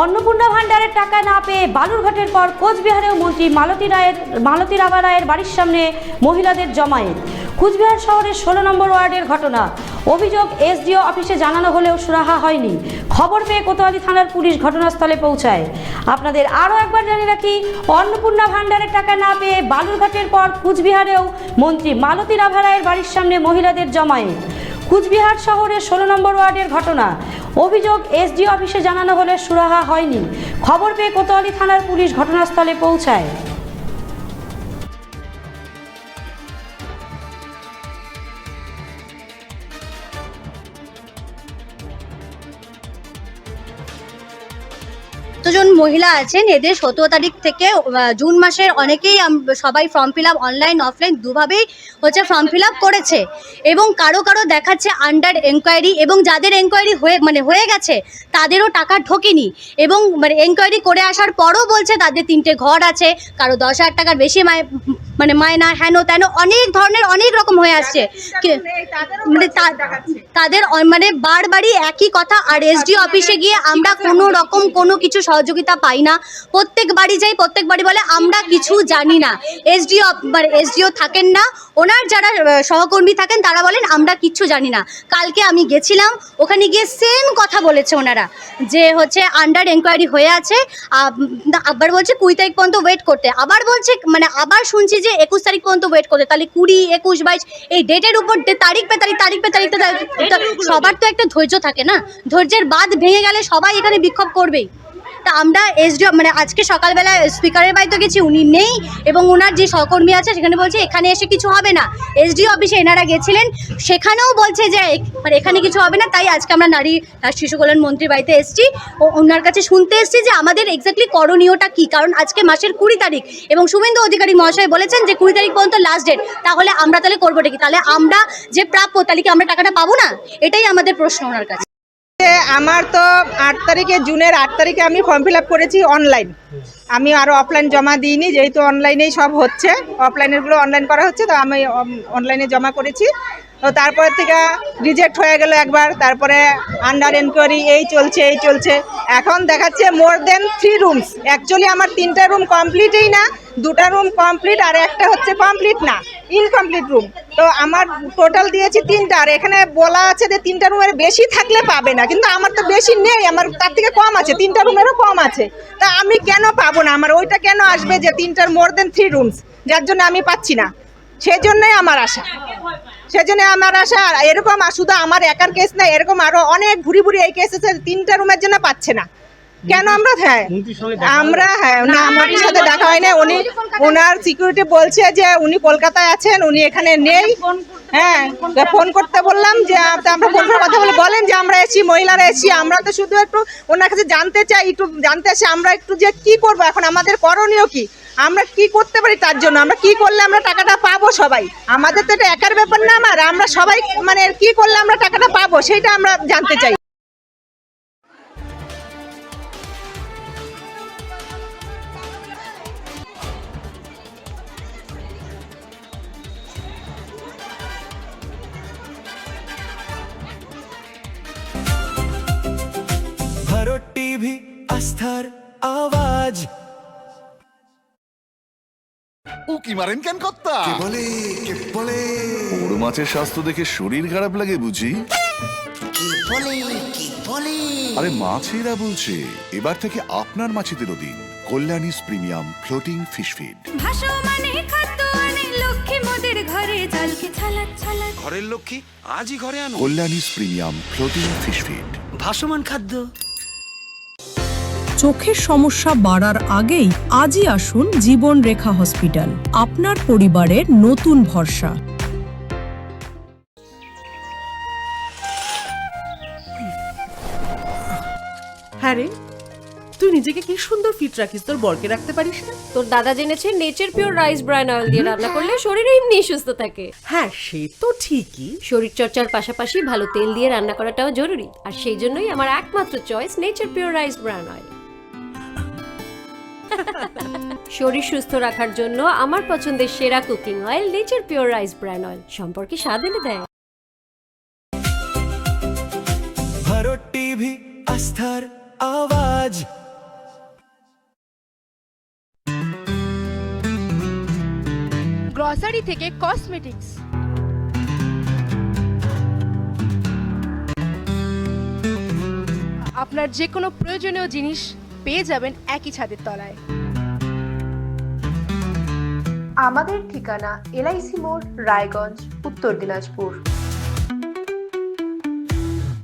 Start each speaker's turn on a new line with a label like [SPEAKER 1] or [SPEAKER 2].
[SPEAKER 1] অন্নপূর্ণা ভান্ডারের টাকা না পেয়ে বালুরঘাটের পর কোচবিহারেও মন্ত্রী মালতী রাভা রায়ের বাড়ির সামনে মহিলাদের জমায়েত। কুচবিহার শহরের 16 নম্বর ওয়ার্ডের ঘটনা। অভিযোগ এসডিও অফিসে জানানো হলেও সুরাহা হয়নি। খবর পেয়ে কোতোয়ালি থানার পুলিশ ঘটনাস্থলে পৌঁছায়। আপনাদের আরও একবার জানিয়ে রাখি, অন্নপূর্ণা ভান্ডারের টাকা না পেয়ে বালুরঘাটের পর কুচবিহারেও মন্ত্রী মালতী রাভা রায়ের বাড়ির সামনে মহিলাদের জমায়েত। কুচবিহার শহরের 16 নম্বর ওয়ার্ডের ঘটনা। অভিযোগ এসডিও অফিসে জানানো হলে সুরাহা হয়নি। খবর পেয়ে কোতোয়ালি থানার পুলিশ ঘটনাস্থলে পৌঁছায়।
[SPEAKER 2] জন মহিলা আছেন, এদের 17 তারিখ থেকে জুন মাসের অনেকেই সবাই form fill up online offline দুভাবেই ফর্ম ফিল আপ করেছে এবং কারো কারো দেখাচ্ছে আন্ডার এনকোয়ারি, এবং যাদের এনকোয়ারি হয়ে গেছে তাদেরও টাকা ঢোকেনি এবং এনকোয়ারি করে আসার পরও বলছে তাদের 3টে ঘর আছে, কারো 10,000 টাকার বেশি মায়না হেন তেন অনেক ধরনের অনেক রকম হয়ে আসছে। তাদের বারবারই একই কথা। আর এসডিও অফিসে গিয়ে আমরা কোনো রকম কোনো কিছু সহযোগিতা পাই না। প্রত্যেক বাড়ি যাই, প্রত্যেক বাড়ি বলে আমরা কিছু জানি না। এসডিও থাকেন না, ওনার যারা সহকর্মী থাকেন তারা বলেন আমরা কিচ্ছু জানি না। কালকে আমি গেছিলাম, ওখানে গিয়ে সেম কথা বলেছে ওনারা যে আন্ডার এনকোয়ারি হয়ে আছে, আবার বলছে 20 তারিখ পর্যন্ত ওয়েট করতে, আবার বলছে আবার শুনছি যে 21 তারিখ পর্যন্ত ওয়েট করতে। তাহলে 20, 21, 22 এই ডেটের উপর তারিখ পে তারিখ সবার তো একটা ধৈর্য থাকে না, ধৈর্যের বাঁধ ভেঙে গেলে সবাই এখানে বিক্ষোভ করবেই। তা আমরা এসডিও আজকে সকালবেলা স্পিকারের বাড়িতে গেছি, উনি নেই এবং ওনার যে সহকর্মী আছে সেখানে বলছে এখানে এসে কিছু হবে না। এসডিও অফিসে এনারা গেছিলেন, সেখানেও বলছে যে এখানে কিছু হবে না। তাই আজকে আমরা নারী শিশু কল্যাণ মন্ত্রীর বাড়িতে এসেছি, ওনার কাছে শুনতে এসেছি যে আমাদের এক্স্যাক্টলি করণীয়টা কী। কারণ আজকে মাসের 20 তারিখ এবং শুভেন্দু অধিকারী মহাশয় বলেছেন যে 20 তারিখ পর্যন্ত লাস্ট ডেট। তাহলে আমরা করবোটা কি? তাহলে আমরা যে প্রাপ্য তাহলে কি আমরা টাকাটা পাবো না? এটাই আমাদের প্রশ্ন ওনার কাছে।
[SPEAKER 3] আমার তো 8 তারিখে, জুনের 8 তারিখে আমি ফর্ম ফিল আপ করেছি অনলাইন। আমি আরও অফলাইন জমা দিইনি, যেহেতু অনলাইনেই সব হচ্ছে, অফলাইনেরগুলো অনলাইন করা হচ্ছে, তো আমি অনলাইনে জমা করেছি। তো তারপর থেকে রিজেক্ট হয়ে গেল একবার, তারপরে আন্ডার এনকোয়ারি এই চলছে। এখন দেখাচ্ছে মোর দেন 3 রুমস। অ্যাকচুয়ালি আমার 3টা রুম কমপ্লিটই না, 2টা রুম কমপ্লিট আর একটা কমপ্লিট না, ইনকমপ্লিট রুম। তো আমার টোটাল দিয়েছি 3টা, আর এখানে বলা আছে যে 3টা রুমের বেশি থাকলে পাবে না, কিন্তু আমার তো বেশি নেই, আমার তার থেকে কম আছে, 3টা রুমেরও কম আছে। তা আমি কেন পাবো না? আমার ওইটা কেন আসবে যে 3টার মোর দেন 3 রুমস, যার জন্য আমি পাচ্ছি না? সেজন্যই আমার আশা। আর এরকম শুধু আমার একার কেস না, এরকম আরো অনেক ঘুরি এই কেস আছে, 3টা রুমের জন্য পাচ্ছে না কেন? আমরা না, আমার সাথে দেখা হয় না। ওনার সিকিউরিটি বলছে যে উনি কলকাতায় আছেন, উনি এখানে নেই। হ্যাঁ, ফোন করতে বললাম যে আমরা ফোন করে কথা বলেন যে আমরা এসেছি, মহিলারা এসেছি। আমরা তো শুধু একটু ওনার কাছে জানতে চাই, একটু জানতে আসি আমরা একটু যে কি করবো এখন, আমাদের করণীয় কি, আমরা কি করতে পারি, তার জন্য আমরা কি করলে আমরা টাকাটা পাবো সবাই। আমাদের তো এটা একার ব্যাপার না, আমরা সবাই কি করলে আমরা টাকাটা পাবো সেটা আমরা জানতে চাই।
[SPEAKER 4] ভারত টিভি, আস্থার আওয়াজ।
[SPEAKER 5] উকি মারেন কেন কর্তা?
[SPEAKER 4] কে বলে
[SPEAKER 5] বড় মাছের স্বাস্থ্য দেখে শরীর খারাপ লাগে বুঝি?
[SPEAKER 4] কি বলে
[SPEAKER 5] আরে মাছেরা বলছে, এবার থেকে আপনার মাছেদেরও দিন কল্যাণীস প্রিমিয়াম ফ্লোটিং ফিশ ফিড।
[SPEAKER 4] ঘরের লক্ষ্মী আজই ঘরে আনো
[SPEAKER 5] কল্যাণীস প্রিমিয়াম ফ্লোটিং ফিশ ফিড।
[SPEAKER 4] ভাসমান খাদ্য।
[SPEAKER 6] চোখের সমস্যা বাড়ার আগেই আজই আসুন জীবন রেখা হসপিটাল, আপনার পরিবারের নতুন ভরসা।
[SPEAKER 7] হ্যাঁ রে, তুই নিজেকে কি সুন্দর ফিট রাখিস, তোর বরকে রাখতে পারিস না?
[SPEAKER 8] তোর দাদা জেনেছে nature pure rice bran oil দিয়ে রান্না করলে শরীর এমনি সুস্থ থাকে।
[SPEAKER 7] হ্যাঁ, সে তো ঠিকই।
[SPEAKER 8] শরীর চর্চার পাশাপাশি ভালো তেল দিয়ে রান্না করাটাও জরুরি, আর সেই জন্যই আমার একমাত্র choice nature pure rice bran oil. শরীর সুস্থ রাখার জন্য আমার পছন্দের সেরা cooking oil nature pure rice bran oil, সম্পর্কে স্বাদ এনে দেয়।
[SPEAKER 4] ভারত টিভি, আস্থার আওয়াজ।
[SPEAKER 9] গ্রসারি থেকে কসমেটিক্স, আপনার যে কোনো প্রয়োজনীয় জিনিস পেয়ে যাবেন একই ছাদের তলায়।
[SPEAKER 10] আমাদের ঠিকানা LIC মোড়, রায়গঞ্জ, উত্তর দিনাজপুর।